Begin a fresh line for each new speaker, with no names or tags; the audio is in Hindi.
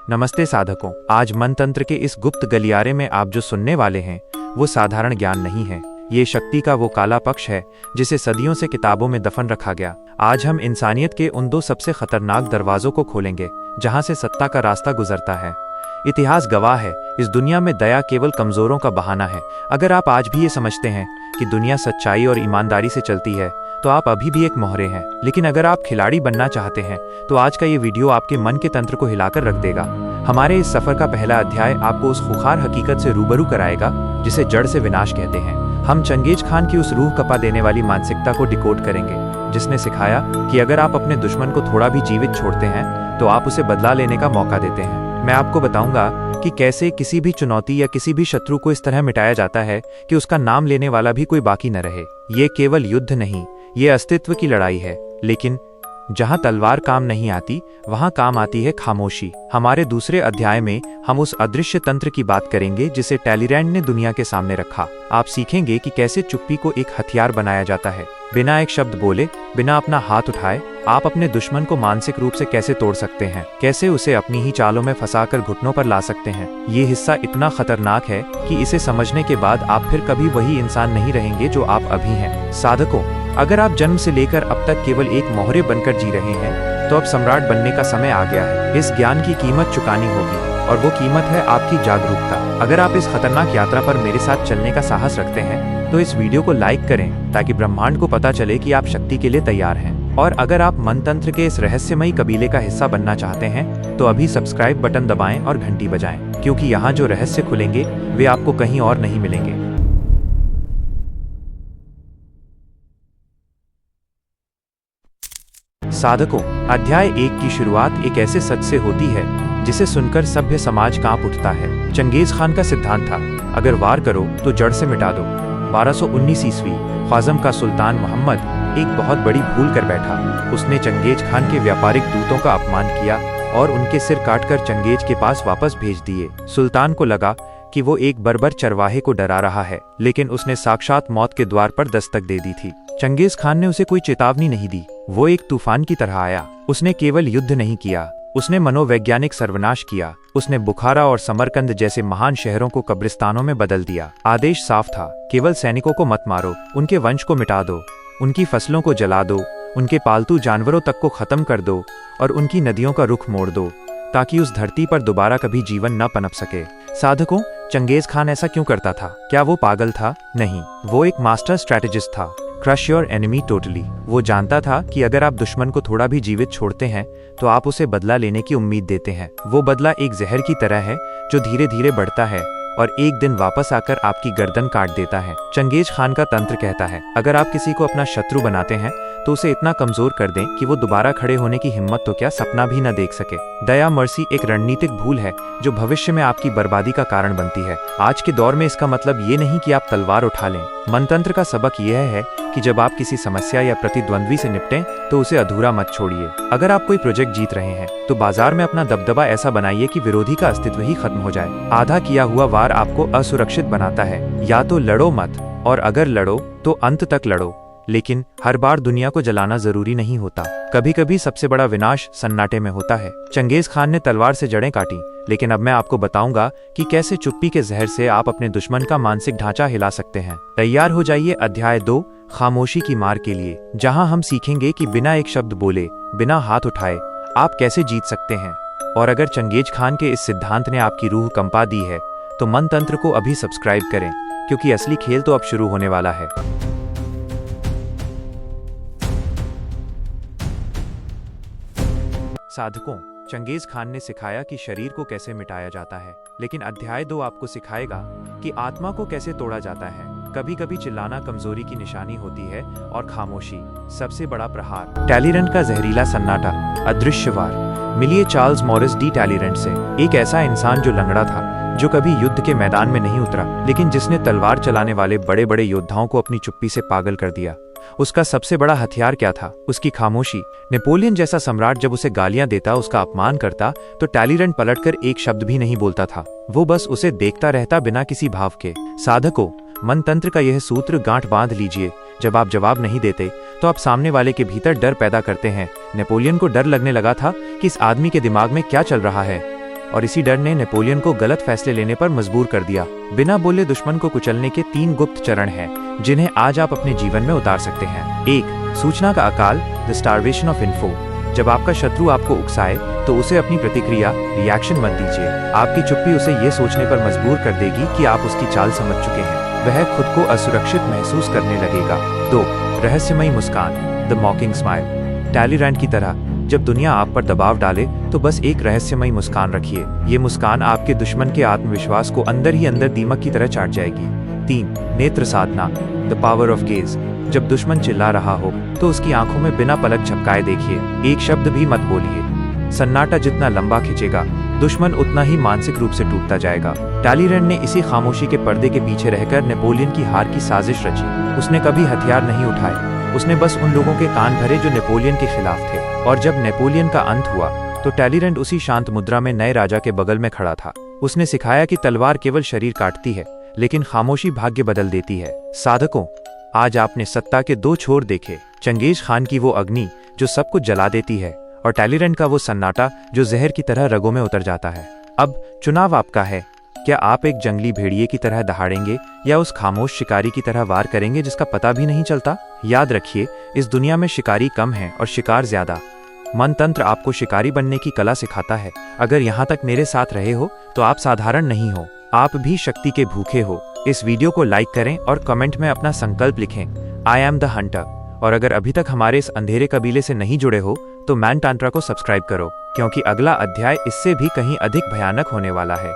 नमस्ते साधकों, आज मनतंत्र के इस गुप्त गलियारे में आप जो सुनने वाले हैं वो साधारण ज्ञान नहीं है। ये शक्ति का वो काला पक्ष है जिसे सदियों से किताबों में दफन रखा गया। आज हम इंसानियत के उन दो सबसे खतरनाक दरवाजों को खोलेंगे जहां से सत्ता का रास्ता गुजरता है। इतिहास गवाह है, इस दुनिया में दया केवल कमजोरों का बहाना है। अगर आप आज भी ये समझते हैं कि दुनिया सच्चाई और ईमानदारी से चलती है तो आप अभी भी एक मोहरे हैं। लेकिन अगर आप खिलाड़ी बनना चाहते हैं तो आज का ये वीडियो आपके मन के तंत्र को हिलाकर रख देगा। हमारे इस सफर का पहला अध्याय आपको उस खुखार हकीकत से रूबरू कराएगा जिसे जड़ से विनाश कहते हैं। हम चंगेज खान की उस रूह कपा देने वाली मानसिकता को डिकोड करेंगे जिसने सिखाया कि अगर आप अपने दुश्मन को थोड़ा भी जीवित छोड़ते हैं तो आप उसे बदला लेने का मौका देते हैं। मैं आपको बताऊंगा कि कैसे किसी भी चुनौती या किसी भी शत्रु को इस तरह मिटाया जाता है कि उसका नाम लेने वाला भी कोई बाकी न रहे। ये केवल युद्ध नहीं, ये अस्तित्व की लड़ाई है। लेकिन जहां तलवार काम नहीं आती वहां काम आती है खामोशी। हमारे दूसरे अध्याय में हम उस अदृश्य तंत्र की बात करेंगे जिसे टैलीरैंड ने दुनिया के सामने रखा। आप सीखेंगे कि कैसे चुप्पी को एक हथियार बनाया जाता है। बिना एक शब्द बोले, बिना अपना हाथ उठाए आप अपने दुश्मन को मानसिक रूप से कैसे तोड़ सकते हैं, कैसे उसे अपनी ही चालों में फंसाकर घुटनों पर ला सकते हैं। ये हिस्सा इतना खतरनाक है कि इसे समझने के बाद आप फिर कभी वही इंसान नहीं रहेंगे जो आप अभी हैं। साधकों, अगर आप जन्म से लेकर अब तक केवल एक मोहरे बनकर जी रहे हैं तो अब सम्राट बनने का समय आ गया है। इस ज्ञान की कीमत चुकानी होगी और वो कीमत है आपकी जागरूकता। अगर आप इस खतरनाक यात्रा पर मेरे साथ चलने का साहस रखते हैं तो इस वीडियो को लाइक करें ताकि ब्रह्मांड को पता चले कि आप शक्ति के लिए तैयार हैं। और अगर आप मनतंत्र के इस रहस्यमयी कबीले का हिस्सा बनना चाहते हैं तो अभी सब्सक्राइब बटन दबाएं और घंटी बजाएं, क्योंकि यहाँ जो रहस्य खुलेंगे वे आपको कहीं और नहीं मिलेंगे। साधकों, अध्याय 1 की शुरुआत एक ऐसे सच से होती है जिसे सुनकर सभ्य समाज कांप उठता है। चंगेज खान का सिद्धांत था, अगर वार करो तो जड़ से मिटा दो। 1219 ईस्वी, ख्वाज़म का सुल्तान मोहम्मद एक बहुत बड़ी भूल कर बैठा। उसने चंगेज खान के व्यापारिक दूतों का अपमान किया और उनके सिर काटकर चंगेज के पास वापस भेज दिए। सुल्तान को लगा कि वो एक बर्बर चरवाहे को डरा रहा है, लेकिन उसने साक्षात मौत के द्वार पर दस्तक दे दी थी। चंगेज खान ने उसे कोई चेतावनी नहीं दी, वो एक तूफान की तरह आया। उसने केवल युद्ध नहीं किया, उसने मनोवैज्ञानिक सर्वनाश किया। उसने बुखारा और समरकंद जैसे महान शहरों को कब्रिस्तानों में बदल दिया। आदेश साफ था, केवल सैनिकों को मत मारो, उनके वंश को मिटा दो, उनकी फसलों को जला दो, उनके पालतू जानवरों तक को खत्म कर दो और उनकी नदियों का रुख मोड़ दो ताकि उस धरती पर दोबारा कभी जीवन न पनप सके। साधकों, चंगेज खान ऐसा क्यों करता था? क्या वो पागल था? नहीं, वो एक मास्टर स्ट्रैटेजिस्ट था। Crush your enemy totally. वो जानता था कि अगर आप दुश्मन को थोड़ा भी जीवित छोड़ते हैं तो आप उसे बदला लेने की उम्मीद देते हैं। वो बदला एक जहर की तरह है जो धीरे धीरे बढ़ता है और एक दिन वापस आकर आपकी गर्दन काट देता है। चंगेज खान का तंत्र कहता है, अगर आप किसी को अपना शत्रु बनाते हैं तो उसे इतना कमजोर कर दें कि वो दोबारा खड़े होने की हिम्मत तो क्या सपना भी न देख सके। दया मर्सी एक रणनीतिक भूल है जो भविष्य में आपकी बर्बादी का कारण बनती है। आज के दौर में इसका मतलब ये नहीं कि आप तलवार उठा लें। मनतंत्र का सबक यह है कि जब आप किसी समस्या या प्रतिद्वंद्वी से निपटें तो उसे अधूरा मत छोड़िए। अगर आप कोई प्रोजेक्ट जीत रहे हैं तो बाजार में अपना दबदबा ऐसा बनाइए कि विरोधी का अस्तित्व ही खत्म हो जाए। आधा किया हुआ वार आपको असुरक्षित बनाता है। या तो लड़ो मत, और अगर लड़ो तो अंत तक लड़ो। लेकिन हर बार दुनिया को जलाना जरूरी नहीं होता। कभी कभी सबसे बड़ा विनाश सन्नाटे में होता है। चंगेज खान ने तलवार से जड़ें काटी, लेकिन अब मैं आपको बताऊंगा कि कैसे चुप्पी के जहर से आप अपने दुश्मन का मानसिक ढांचा हिला सकते हैं। तैयार हो जाइए अध्याय 2, खामोशी की मार के लिए, जहां हम सीखेंगे कि बिना एक शब्द बोले, बिना हाथ उठाए आप कैसे जीत सकते हैं। और अगर चंगेज खान के इस सिद्धांत ने आपकी रूह कंपा दी है तो मनतंत्र को अभी सब्सक्राइब करें, क्योंकि असली खेल तो अब शुरू होने वाला है। साधकों, चंगेज खान ने सिखाया कि शरीर को कैसे मिटाया जाता है, लेकिन अध्याय 2 आपको सिखाएगा कि आत्मा को कैसे तोड़ा जाता है। कभी कभी चिल्लाना कमजोरी की निशानी होती है और खामोशी सबसे बड़ा प्रहार। टैलीरैंड का जहरीला सन्नाटा, अदृश्य वार। मिलिए चार्ल्स मॉरिस डी टैलीरैंड से, एक ऐसा इंसान जो लंगड़ा था, जो कभी युद्ध के मैदान में नहीं उतरा, लेकिन जिसने तलवार चलाने वाले बड़े बड़े योद्धाओं को अपनी चुप्पी से पागल कर दिया। उसका सबसे बड़ा हथियार क्या था? उसकी खामोशी। नेपोलियन जैसा सम्राट जब उसे गालियां देता, उसका अपमान करता, तो टैलीरैंड पलटकर एक शब्द भी नहीं बोलता था। वो बस उसे देखता रहता बिना किसी भाव के। साधकों, मनतंत्र का यह सूत्र गांठ बांध लीजिए। जब आप जवाब नहीं देते तो आप सामने वाले के भीतर डर पैदा करते हैं। नेपोलियन को डर लगने लगा था कि इस आदमी के दिमाग में क्या चल रहा है। और इसी डर ने नेपोलियन को गलत फैसले लेने पर मजबूर कर दिया। बिना बोले दुश्मन को कुचलने के 3 गुप्त चरण हैं, जिन्हें आज आप अपने जीवन में उतार सकते हैं। 1. सूचना का अकाल, द स्टारवेशन ऑफ इन्फो। जब आपका शत्रु आपको उकसाए तो उसे अपनी प्रतिक्रिया, रिएक्शन मत दीजिए। आपकी चुप्पी उसे ये सोचने पर मजबूर कर देगी कि आप उसकी चाल समझ चुके हैं। वह खुद को असुरक्षित महसूस करने लगेगा। 2. रहस्यमयी मुस्कान, द मॉकिंग स्माइल। टैलीरैंड की तरह जब दुनिया आप पर दबाव डाले तो बस एक रहस्यमयी मुस्कान रखिए। ये मुस्कान आपके दुश्मन के आत्मविश्वास को अंदर ही अंदर दीमक की तरह चाट जाएगी। 3. नेत्र साधना, द पावर ऑफ गेज। जब दुश्मन चिल्ला रहा हो तो उसकी आंखों में बिना पलक झपकाए देखिए। एक शब्द भी मत बोलिए। सन्नाटा जितना लंबा खिंचेगा, दुश्मन उतना ही मानसिक रूप से टूटता जाएगा। टैलीरैंड ने इसी खामोशी के पर्दे के पीछे रहकर नेपोलियन की हार की साजिश रची। उसने कभी हथियार नहीं उठाए, उसने बस उन लोगों के कान भरे जो नेपोलियन के खिलाफ थे। और जब नेपोलियन का अंत हुआ तो टैलीरैंड उसी शांत मुद्रा में नए राजा के बगल में खड़ा था। उसने सिखाया कि तलवार केवल शरीर काटती है, लेकिन खामोशी भाग्य बदल देती है। साधकों, आज आपने सत्ता के 2 छोर देखे। चंगेज खान की वो अग्नि जो सब कुछ जला देती है, और टैलीरैंड का वो सन्नाटा जो जहर की तरह रगों में उतर जाता है। अब चुनाव आपका है। क्या आप एक जंगली भेड़िए की तरह दहाड़ेंगे या उस खामोश शिकारी की तरह वार करेंगे जिसका पता भी नहीं चलता? याद रखिए, इस दुनिया में शिकारी कम है और शिकार ज्यादा। मनतंत्र आपको शिकारी बनने की कला सिखाता है। अगर यहाँ तक मेरे साथ रहे हो तो आप साधारण नहीं हो, आप भी शक्ति के भूखे हो। इस वीडियो को लाइक करें और कमेंट में अपना संकल्प लिखें, आई एम द हंटर। और अगर अभी तक हमारे इस अंधेरे कबीले से नहीं जुड़े हो तो मैन टांट्रा को सब्सक्राइब करो, क्योंकि अगला अध्याय इससे भी कहीं अधिक भयानक होने वाला है।